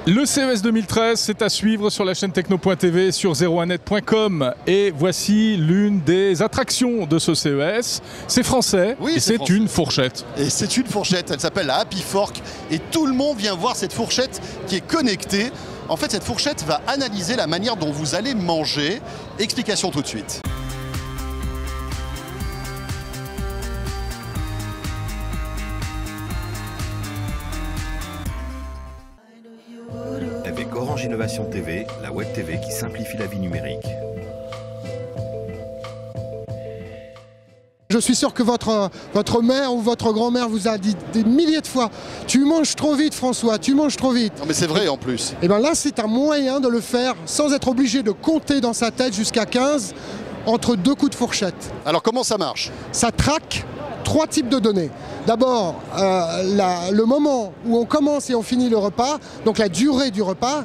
Le CES 2013, c'est à suivre sur la chaîne techno.tv, sur 01net.com. Et voici l'une des attractions de ce CES. C'est français, oui, et c'est français. une fourchette. Et c'est une fourchette, elle s'appelle la Happy Fork. Et tout le monde vient voir cette fourchette qui est connectée. En fait, cette fourchette va analyser la manière dont vous allez manger. Explication tout de suite. Avec Orange Innovation TV, la Web TV qui simplifie la vie numérique. Je suis sûr que votre mère ou votre grand-mère vous a dit des milliers de fois « Tu manges trop vite François, tu manges trop vite ». Non mais c'est vrai en plus. Et bien là c'est un moyen de le faire sans être obligé de compter dans sa tête jusqu'à 15 entre deux coups de fourchette. Alors comment ça marche? Ça traque 3 types de données. D'abord, le moment où on commence et on finit le repas, donc la durée du repas.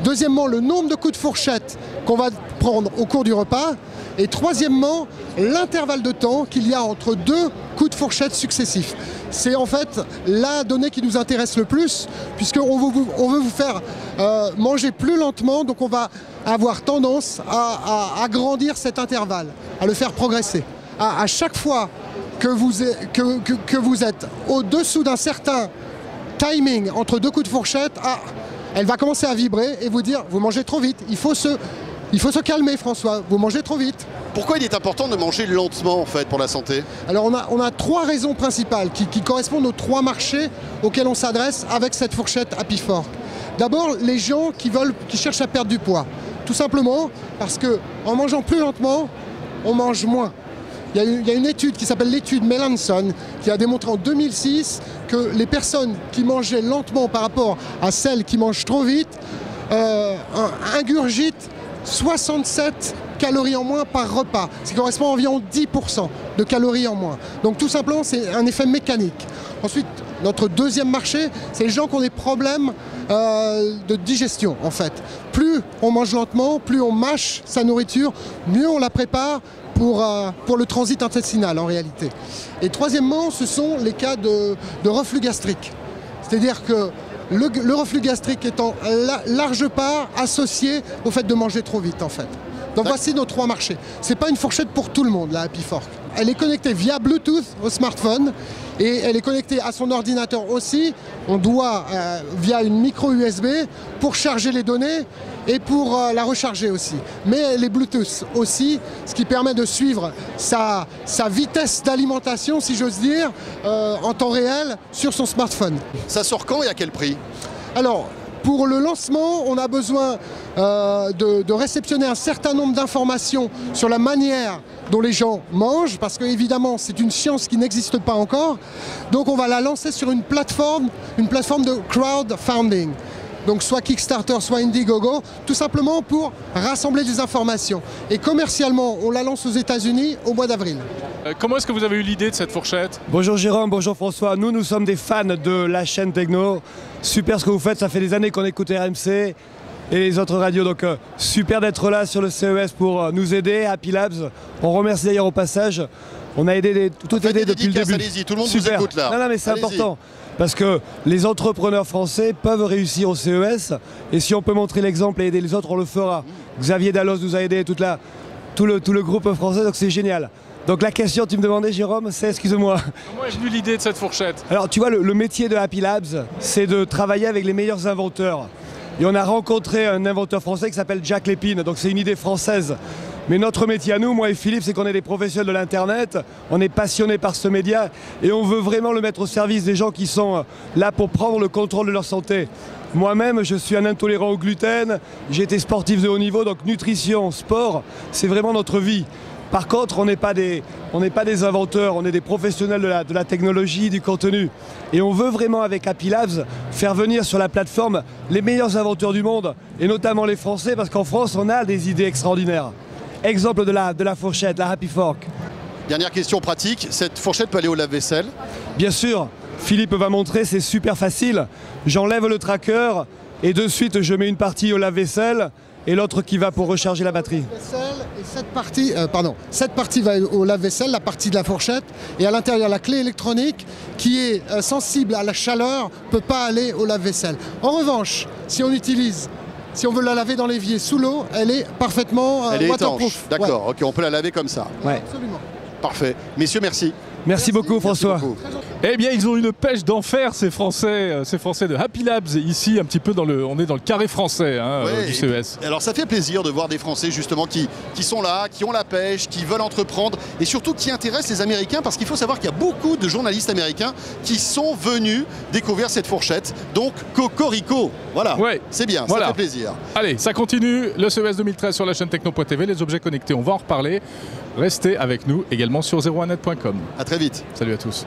Deuxièmement, le nombre de coups de fourchette qu'on va prendre au cours du repas. Et troisièmement, l'intervalle de temps qu'il y a entre 2 coups de fourchette successifs. C'est en fait la donnée qui nous intéresse le plus, puisqu'on veut vous faire manger plus lentement, donc on va avoir tendance à agrandir cet intervalle, à le faire progresser. À chaque fois que vous êtes au-dessous d'un certain timing entre 2 coups de fourchette, elle va commencer à vibrer et vous dire « vous mangez trop vite, il faut se calmer François, vous mangez trop vite ». Pourquoi il est important de manger lentement en fait pour la santé? Alors on a 3 raisons principales qui correspondent aux 3 marchés auxquels on s'adresse avec cette fourchette Happy Fork. D'abord les gens qui cherchent à perdre du poids. Tout simplement parce qu'en mangeant plus lentement, on mange moins. Il y a une étude qui s'appelle l'étude Melanson qui a démontré en 2006 que les personnes qui mangeaient lentement par rapport à celles qui mangent trop vite ingurgitent 67 calories en moins par repas, ce qui correspond à environ 10% de calories en moins. Donc tout simplement c'est un effet mécanique. Ensuite, notre deuxième marché, c'est les gens qui ont des problèmes de digestion en fait. Plus on mange lentement, plus on mâche sa nourriture, mieux on la prépare pour le transit intestinal en réalité. Et troisièmement, ce sont les cas de reflux gastrique. C'est-à-dire que le reflux gastrique est en large part associé au fait de manger trop vite en fait. Donc voici nos 3 marchés. C'est pas une fourchette pour tout le monde la Happy Fork. Elle est connectée via Bluetooth au smartphone et elle est connectée à son ordinateur aussi. On doit via une micro USB pour charger les données et pour la recharger aussi. Mais elle est Bluetooth aussi, ce qui permet de suivre sa vitesse d'alimentation, si j'ose dire, en temps réel sur son smartphone. Ça sort quand et à quel prix? Alors, pour le lancement, on a besoin de réceptionner un certain nombre d'informations sur la manière dont les gens mangent, parce qu'évidemment c'est une science qui n'existe pas encore. Donc on va la lancer sur une plateforme de crowdfunding. Donc soit Kickstarter, soit Indiegogo, tout simplement pour rassembler des informations. Et commercialement, on la lance aux États-Unis au mois d'avril. Comment est-ce que vous avez eu l'idée de cette fourchette? Bonjour Jérôme, bonjour François. Nous sommes des fans de la chaîne Techno. Super ce que vous faites, ça fait des années qu'on écoute RMC et les autres radios. Donc super d'être là sur le CES pour nous aider, Happy Labs. On remercie d'ailleurs au passage. On a aidé tout aidé depuis le début. Allez-y, tout le monde super. vous écoute là. Non mais c'est important. Parce que les entrepreneurs français peuvent réussir au CES et si on peut montrer l'exemple et aider les autres, on le fera. Xavier Dallos nous a aidé, tout le groupe français, donc c'est génial. Donc la question que tu me demandais Jérôme, c'est, excuse-moi. Comment est venue l'idée de cette fourchette? Alors tu vois, le métier de Happy Labs, c'est de travailler avec les meilleurs inventeurs. Et on a rencontré un inventeur français qui s'appelle Jack Lépine, donc c'est une idée française. Mais notre métier à nous, moi et Philippe, c'est qu'on est des professionnels de l'Internet, on est passionnés par ce média et on veut vraiment le mettre au service des gens qui sont là pour prendre le contrôle de leur santé. Moi-même, je suis un intolérant au gluten, j'ai été sportif de haut niveau, donc nutrition, sport, c'est vraiment notre vie. Par contre, on n'est pas des inventeurs, on est des professionnels de la technologie, du contenu. Et on veut vraiment, avec Happy Labs, faire venir sur la plateforme les meilleurs inventeurs du monde, et notamment les Français, parce qu'en France, on a des idées extraordinaires. Exemple de la fourchette, la Happy Fork. Dernière question pratique, cette fourchette peut aller au lave-vaisselle? Bien sûr, Philippe va montrer, c'est super facile. J'enlève le tracker et de suite je mets une partie au lave-vaisselle et l'autre qui va pour recharger la batterie. Et Cette partie va au lave-vaisselle, la partie de la fourchette, et à l'intérieur, la clé électronique qui est sensible à la chaleur ne peut pas aller au lave-vaisselle. En revanche, si on veut la laver dans l'évier sous l'eau, elle est parfaitement Elle est waterproof. étanche. D'accord, ok, on peut la laver comme ça. Ouais. Absolument. Parfait. Messieurs, merci. Merci beaucoup François. Beaucoup. Eh bien, ils ont une pêche d'enfer, ces Français de Happy Labs, ici, un petit peu on est dans le carré français Ouais, du CES. Alors ça fait plaisir de voir des Français justement qui sont là, qui ont la pêche, qui veulent entreprendre et surtout qui intéressent les Américains parce qu'il faut savoir qu'il y a beaucoup de journalistes américains qui sont venus découvrir cette fourchette. Donc Cocorico, voilà, Ouais, c'est bien, voilà. ça fait plaisir. Allez, ça continue, le CES 2013 sur la chaîne Techno.tv, les objets connectés, on va en reparler. Restez avec nous également sur 01net.com. À très vite. Salut à tous.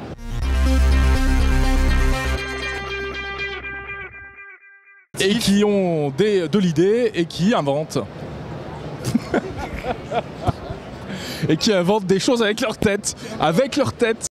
Et qui ont de l'idée et qui inventent. Et qui inventent des choses avec leur tête. Avec leur tête.